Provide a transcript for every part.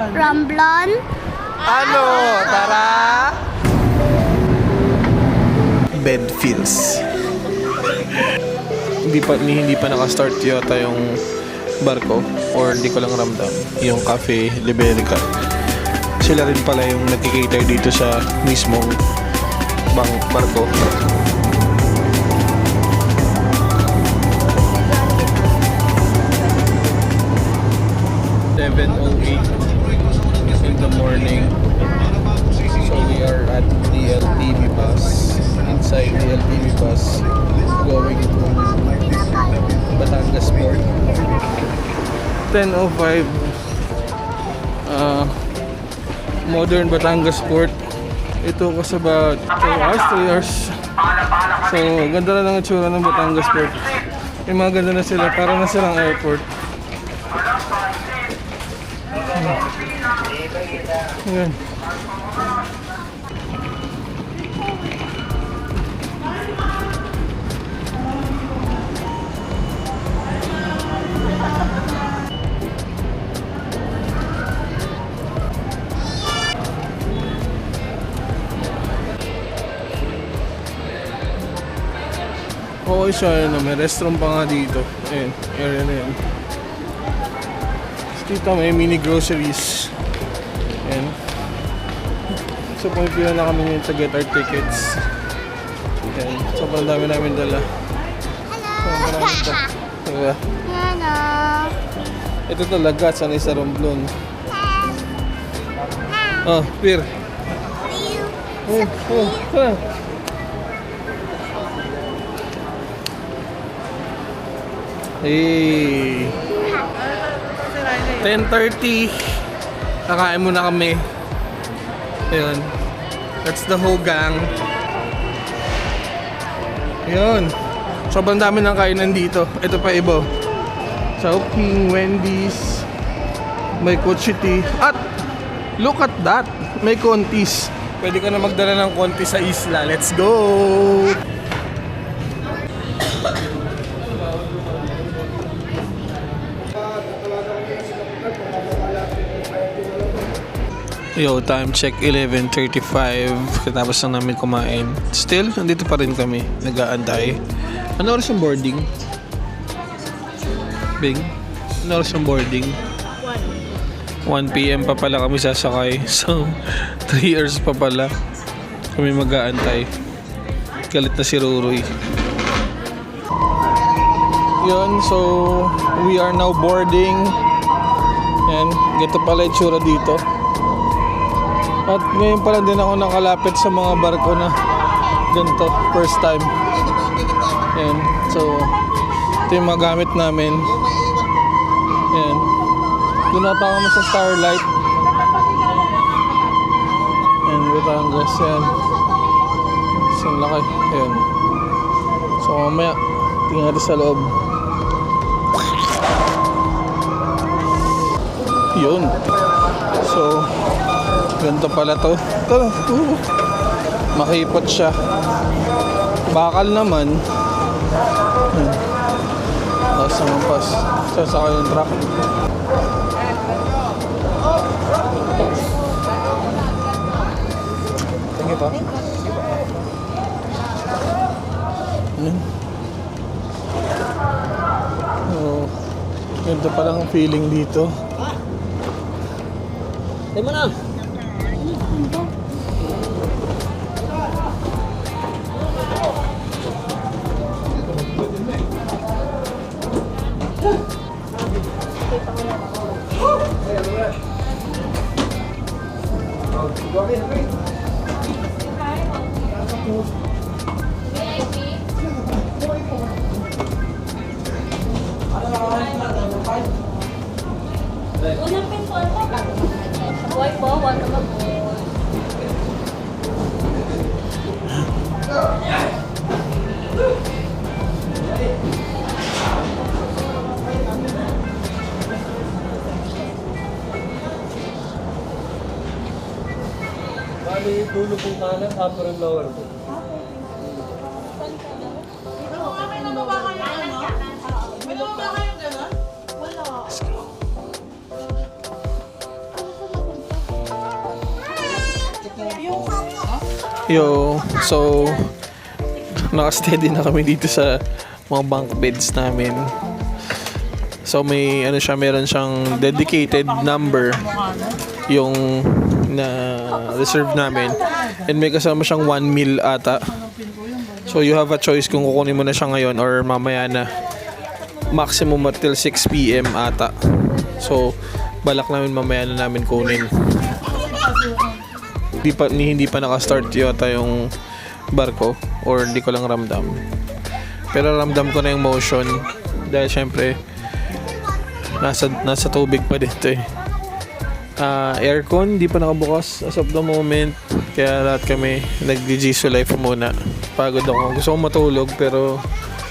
Ramblon? Ano? Tara! Bedfields. Hindi pa naka-start yata yung barko or hindi ko lang ramdam yung Cafe Liberica. Sila rin pala yung nagkikater dito sa mismong barko. In the morning, so we are at the LTV bus, inside the LTV bus going to Batangas Port. 10:05 modern Batangas Port. Ito was about 2 hours, 3 hours. So ganda na lang ang itsura ng Batangas Port. Yung mga ganda na sila, para na silang airport. Ayan. Okay siya, may restaurant pa nga dito. Ayan, area na yan. Dito may mini groceries. Ayan. So pumipila na kami ngayon to get our tickets. Ayan. Sobrang dami namin dala. Hello! Diba? Hello! Ito talaga, sanay sa Romblon. Oh, Pir. Tara. Hey! 10:30. Kakain muna kami. Ayun. That's the whole gang. Ayun. Sobrang dami ng kainan dito. Ito pa iba. Chowking, Wendy's, may Cochiti. At look at that. May Contis. Pwede ka na magdala ng Contis sa isla. Let's go! Yo, time check 11:35. Katapos lang namin kumain. Still, nandito pa rin kami. Nag-aantay. Ano oras yung boarding? Bing? Ano oras yung boarding? 1 PM pa pala kami sasakay. So, 3 hours pa pala kami mag-aantay. Galit na si Ruroy. Yun, so we are now boarding. Yan, ganito pala yung tsura dito. At ngayon pa lang din ako nakalapit sa mga barko na ganito, first time. Ayan, so ito yung mga gamit namin. Ayan, doon nata kami sa Starlight. Ayan, Batangas, ayan. So laki, ayan. So mamaya, tingnan natin sa loob. Yun. So ganito pala to. Ito, makipot siya. Bakal naman. Tapos naman pas. Sasakay yung truck. Tingin pa. Oh, ganito palang feeling dito. Tayo mo na! Unang pintuan po. Boy po, wag na mag-boy. Bali, dulo pong kanan, upper and lower po. So, naka-steady na kami dito sa mga bunk beds namin. So, may ano siya, meron siyang dedicated number yung na reserve namin. And may kasama siyang 1 meal ata. So, you have a choice kung kukunin mo na siya ngayon or mamaya na. Maximum until 6 p.m. ata. So, balak namin mamaya na namin kunin. Hindi pa naka-start yata yung barko or hindi ko lang ramdam. Pero ramdam ko na yung motion dahil syempre nasa tubig pa dito eh. Aircon hindi pa nakabukas as of the moment, kaya lahat kami nag-Jisu Life muna. Pagod ako, gusto kong matulog pero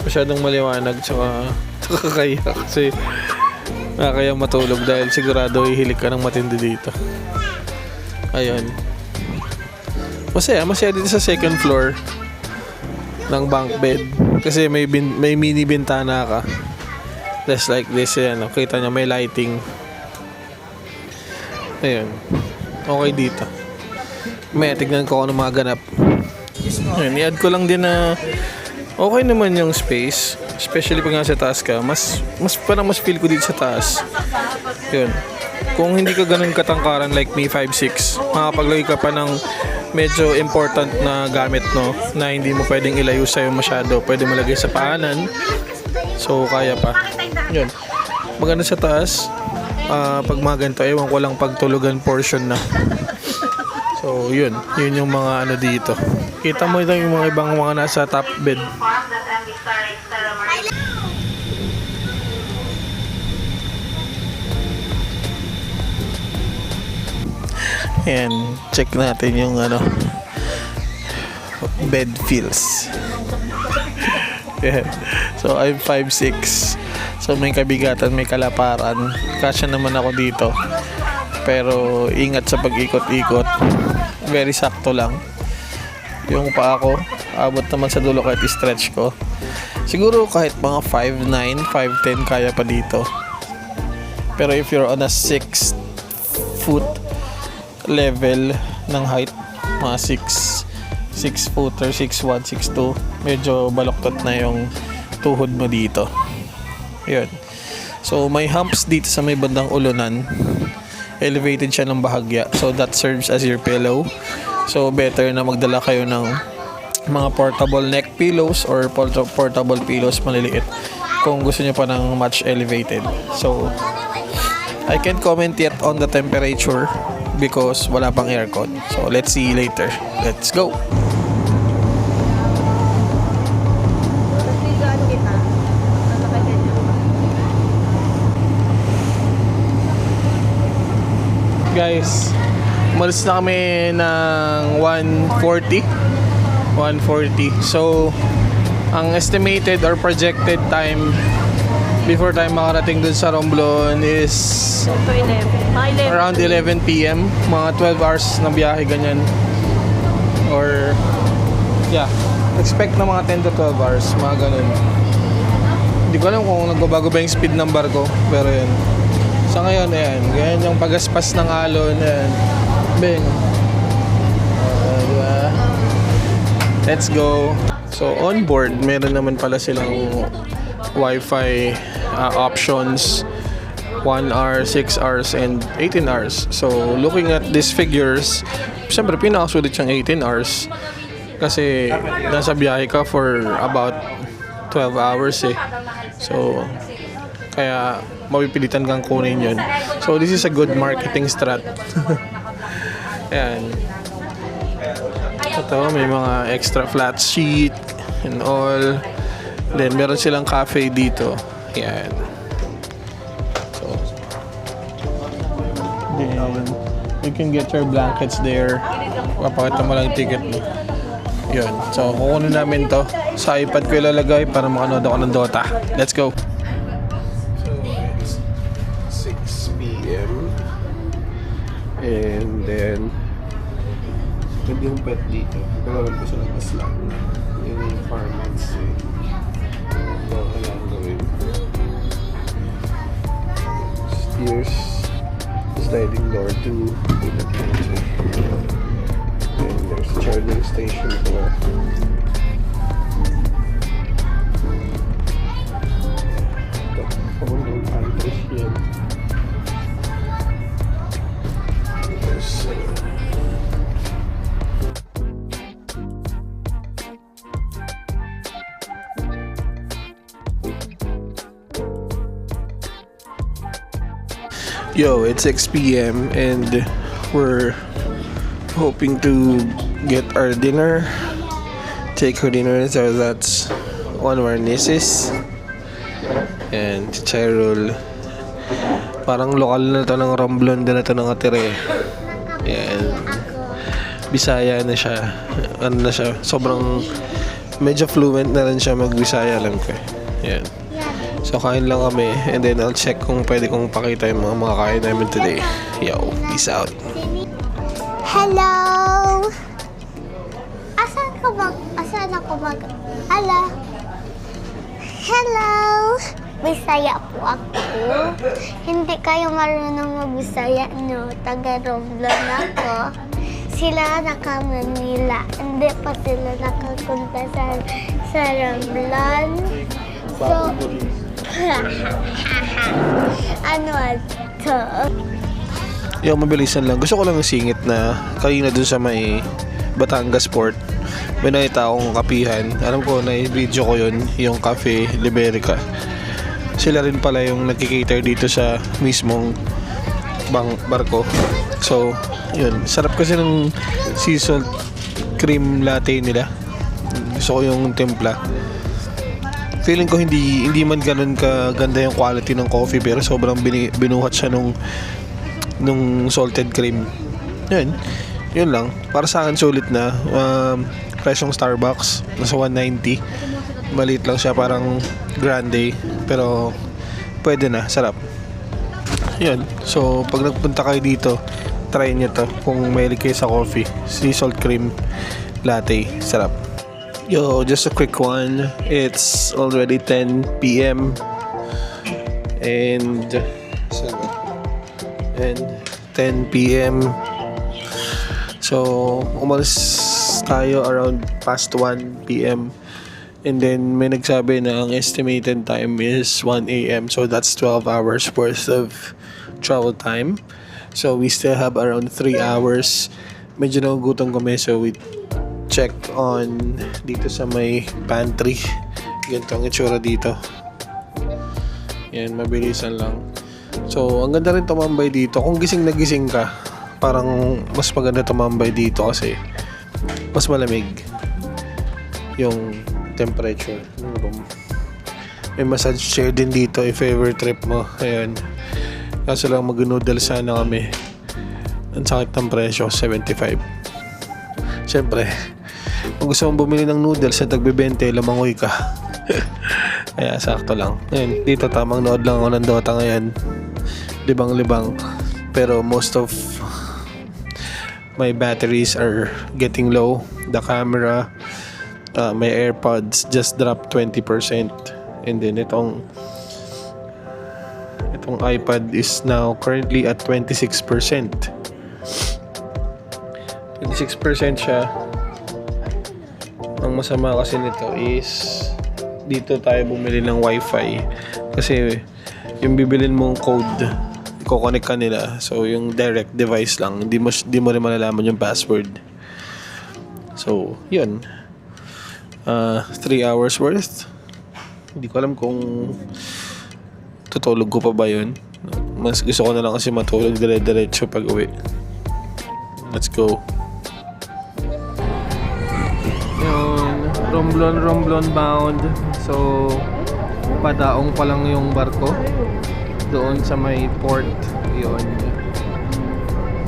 masyadong maliwanag tsaka kaya kasi kaya matulog dahil sigurado hihilig ka ng matindi dito. Ayun, masaya dito sa second floor ng bunk bed kasi may mini bintana ka. Just like this, yan, kita nyo may lighting. Ayun, okay dito. May tignan ko kung ano mga ganap. Ayun, i-add ko lang din na okay naman yung space, especially pag nasa taas ka. Mas feel ko dito sa taas. Yun, kung hindi ka ganun katangkaran like me 5'6", makapaglagay ka pa ng medyo important na gamit, no, na hindi mo pwedeng ilayo sa'yo masyado. Pwede mo lagay sa paanan. So, kaya pa. Yun. Maganda sa taas. Pag mga ganito, ewan ko lang pagtulugan portion na. So, yun. Yun yung mga ano dito. Kita mo ito yung mga ibang mga nasa top bed. Ayan. Check natin yung ano, bed feels. Yeah. So, I'm 5'6". So, may kabigatan, may kalaparan. Kasya naman ako dito. Pero, ingat sa pag-ikot-ikot. Very sakto lang. Yung paa ko, abot naman sa dulo kahit i-stretch ko. Siguro kahit mga 5'9", 5'10", kaya pa dito. Pero if you're on a 6 foot level ng height, mga 6 footer, 6'1", 6'2", medyo baloktot na yung tuhod mo dito. Yun. So, may humps dito sa may bandang ulunan. Elevated siya ng bahagya. So, that serves as your pillow. So, better na magdala kayo ng mga portable neck pillows or portable pillows maliliit kung gusto nyo pa ng much elevated. So, I can't comment yet on the temperature because wala pang aircon. So, let's see later. Let's go! Guys, umalis na kami ng 1:40. So, ang estimated or projected time before tayo makarating dun sa Romblon is around 11 p.m. Mga 12 hours na biyahe, ganyan. Or, yeah, expect na mga 10 to 12 hours, mga ganun. Hindi ko alam kung nagbabago ba yung speed ng barko, pero yun. Sa ngayon, ayan, ganyan yung pagaspas ng alon, ayan. Bing. Diba? Let's go. So, on board, meron naman pala silang Wi-Fi options. 1 hour, 6 hours, and 18 hours. So, looking at these figures, siyempre, pinakasulit siyang 18 hours. Kasi, nasa biyahe ka for about 12 hours eh. So, kaya, mapipilitan kang kunin yun. So, this is a good marketing strat. Ayan. Ito, may mga extra flat sheet and all. Then, meron silang cafe dito. Ayan. So, then, you can get your blankets there. Papakita mo lang yung ticket mo. Yun. So, kukunin namin to. Sa iPad ko ilalagay para makanood ako ng Dota. Let's go! And then pwede yung pet dito. Gagawin ko siya ng aslan. Yung farmers eh. So, kailangan gawin. Stairs. Sliding door to the kitchen. And there's charging Charging station po. Ito, pagundong countries yan. Yes. Yo, it's 6 p.m. and we're hoping to get our dinner, take her dinner. So that's one of our nieces and Chirul. Parang lokal na to ng Romblon, na to nakatire. Yan, Bisaya na siya. Ano na siya, sobrang medyo fluent na rin siya mag-Bisaya, alam ko. Yan. So kain lang kami and then I'll check kung pwede kong pakita yung mga kain namin today. Yo, peace out. Hello! Asan ako Hello! Hello! Bisaya po ako. Hindi kayo marunong mag-Bisaya, no? Taga-Romblon ako. Sila naka-Manila. Hindi pa sila nakapunta sa Romblon. So, ano ito? Yung mabilisan lang. Gusto ko lang singit na kanina dun sa may Batangas Port. May nakita akong kapihan. Alam ko na video ko yun. Yung Cafe Liberica. Sila rin pala yung nagkikater dito sa mismong barko. So, yun. Sarap kasi ng sea salt cream latte nila. Gusto ko yung timpla. Feeling ko hindi man ganun kaganda yung quality ng coffee, pero sobrang binuhat siya nung salted cream. Yun lang. Para sa akin sulit na. Presyong Starbucks, nasa 190. Maliit lang siya, parang grande, pero pwede na, sarap. Yun. So pag nagpunta kayo dito, try nyo to kung mahilig kayo sa coffee. Sea salt cream latte, sarap. Yo, just a quick one. It's already 10 p.m. and 10 p.m. So, umalis tayo around past 1 p.m. And then may nagsabi na ang estimated time is 1 a.m. So that's 12 hours worth of travel time. So we still have around 3 hours. Medyo nagugutom kami, so we check on dito sa may pantry. Ganito ang itsura dito. Yan, mabilisan lang. So ang ganda rin tumambay dito. Kung gising na gising ka, parang mas maganda tumambay dito kasi mas malamig yung temperature ng room. May massage chair din dito if ever trip mo. Ayan. Kaso lang mag-noodle sana kami. Ang sakit ng presyo, 75. Siyempre, kung gusto mong bumili ng noodles sa tagbe-20, lamangoy ka. Kaya sakto lang. Ayan, dito tamang nood lang ako ng Dota ngayon. Libang-libang. Pero most of my batteries are getting low. The camera, my AirPods just dropped 20%. And then itong iPad is now currently at 26%. 26% siya. Ang masama kasi nito is dito tayo bumili ng wifi kasi yung bibilin mong code i-connect ka nila, so yung direct device lang, hindi mo rin malalaman yung password. So yun, 3 hours worth. Hindi ko alam kung tutulog ko pa ba yun. Mas gusto ko na lang kasi matulog dire-diretso pag uwi. Let's go. Yun, Romblon bound. So padaong pa lang yung barko doon sa may port. Yun.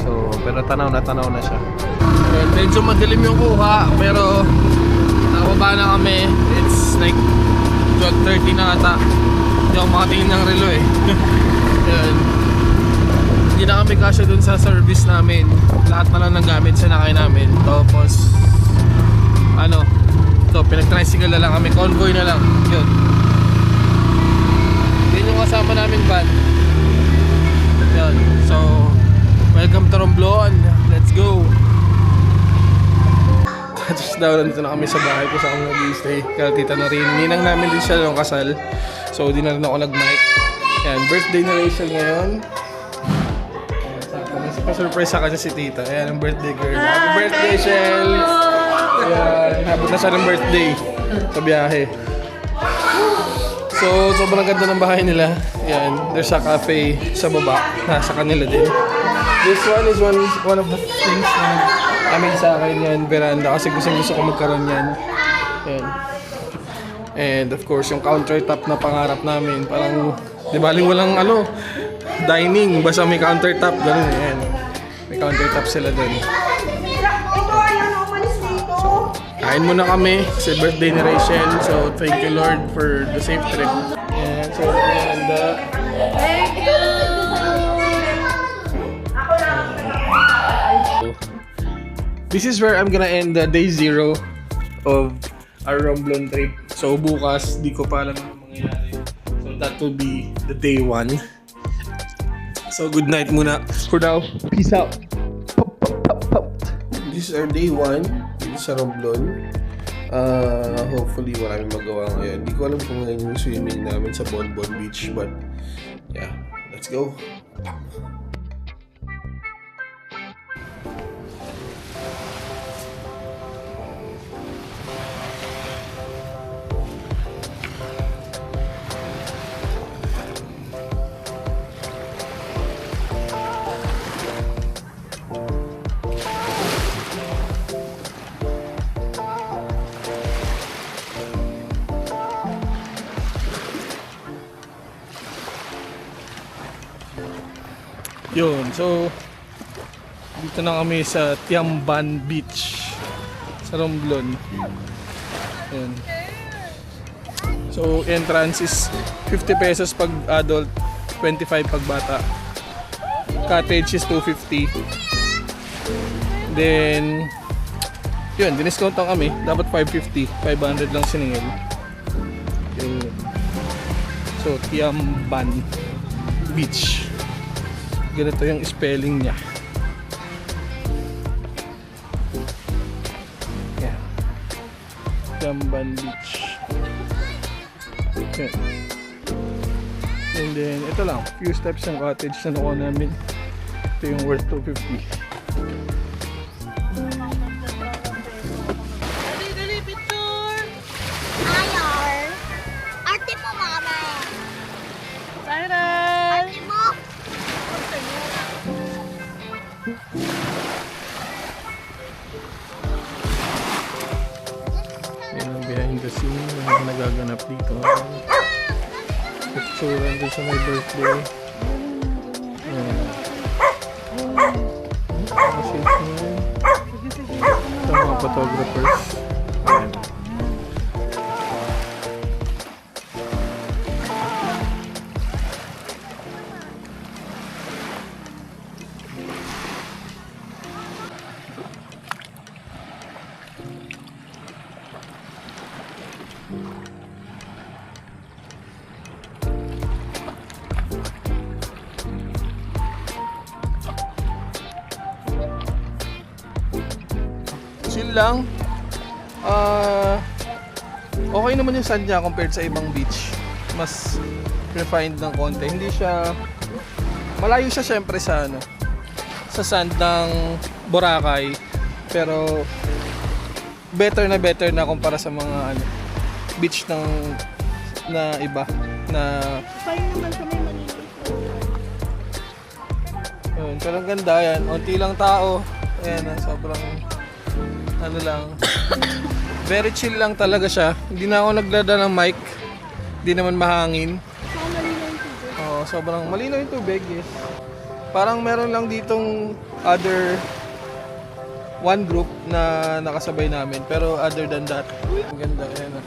So pero tanaw na siya. Medyo madilim yung kuha, pero nakababa na kami. It's like 12:30 na ata. Hindi ako makatingin ng relo eh. Yun. Hindi na kami kasya dun sa service namin. Lahat na lang ng gamit sinakay namin. Tapos pinag-tricycle na lang kami. Convoy na lang. Yun. Yun yung kasama namin van. Yun. So welcome to Romblon. Let's go. Touchdown, nandito na kami sa bahay ko sa akong nag-stay. Kaya tita na rin. Ninang namin din siya ng kasal. So, di na rin ako nag-mic. Yan, birthday ni Rachel ngayon. Pa-surprise sa kanya si tita. Ayan, ang birthday girl. Happy birthday, Rachel! Ayan, habot na siya ng birthday sa biyahe. So, sobrang ganda ng bahay nila. Ayan, there's a cafe sa baba. Nasa kanila din. This one is one of the things na amin sa akin yan, veranda. Kasi gusto ko magkaroon yan. Ayan. And of course, yung countertop na pangarap namin. Parang, di baling walang dining. Basta may countertop. Ganun, ayan. May countertop sila dun. Kain muna kami kasi birthday ni Rachel. So, thank you Lord for the safe trip. Ayan, so, ganda. Thank you! This is where I'm gonna end the day 0 of our Romblon trip. So, bukas, di ko pa alam ano mangyayari. So, that will be the day 1. So, good night muna for now. Peace out. This is our day 1 dito sa Romblon. Hopefully, wala kaming magawa ngayon. Di ko alam kung ngayon yung swimming namin sa Bonbon Beach. But, yeah. Let's go. Yun, so dito na kami sa Tiamban Beach sa Romblon. Yun. So entrance is 50 pesos pag adult, 25 pag bata. Cottage is 250. Then yun, diniscount lang kami. Dapat 550, 500 lang siningil. Yun. So Tiamban Beach. Ganito yung spelling niya. Yeah. Tiamban Beach. Okay. And then, ito lang. Few steps ng cottage na nakuha namin. Ito yung worth 250. Dali, picture! Ayar. Arte mo, mama. Siren! Arte mo. Yan ang behind the scene. Yung nagaganap dito. Picture doon sa my birthday. Ito mga photographers. Ayan. Chill lang. Okay naman yung sand niya compared sa ibang beach. Mas refined ng konti. Hindi siya malayo siya syempre sa sa sand ng Boracay. Pero better na kumpara sa mga beach ng na iba na Fine naman sa may Manila. yun, pero ang ganda yan. Unti lang tao. Ayan, sobrang lang. Very chill lang talaga siya. Hindi na ako naglada ng mic. Hindi naman mahangin. Oo, sobrang malinaw yung tubig. Yes. Parang meron lang ditong other one group na nakasabay namin. Pero other than that, ang ganda. Ayan.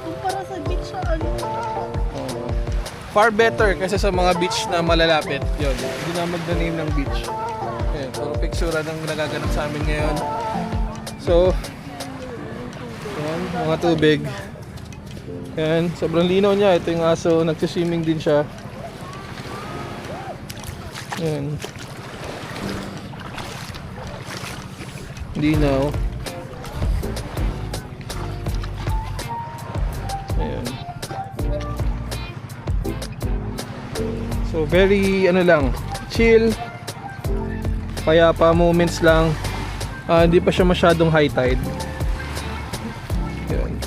Kumpara sa beach siya, Oo. Far better kaysa sa mga beach na malalapit. Yun. Hindi na mag-name ng beach. Ayan, puro picture ng nagaganap sa amin ngayon. So, ayan, mga tubig. Ayan, sobrang linaw niya. Ito yung aso, nagsiswimming din siya. Ayan. Linaw. So very ano lang, chill. Payapa moments lang. Hindi pa siya masyadong high tide. Yun.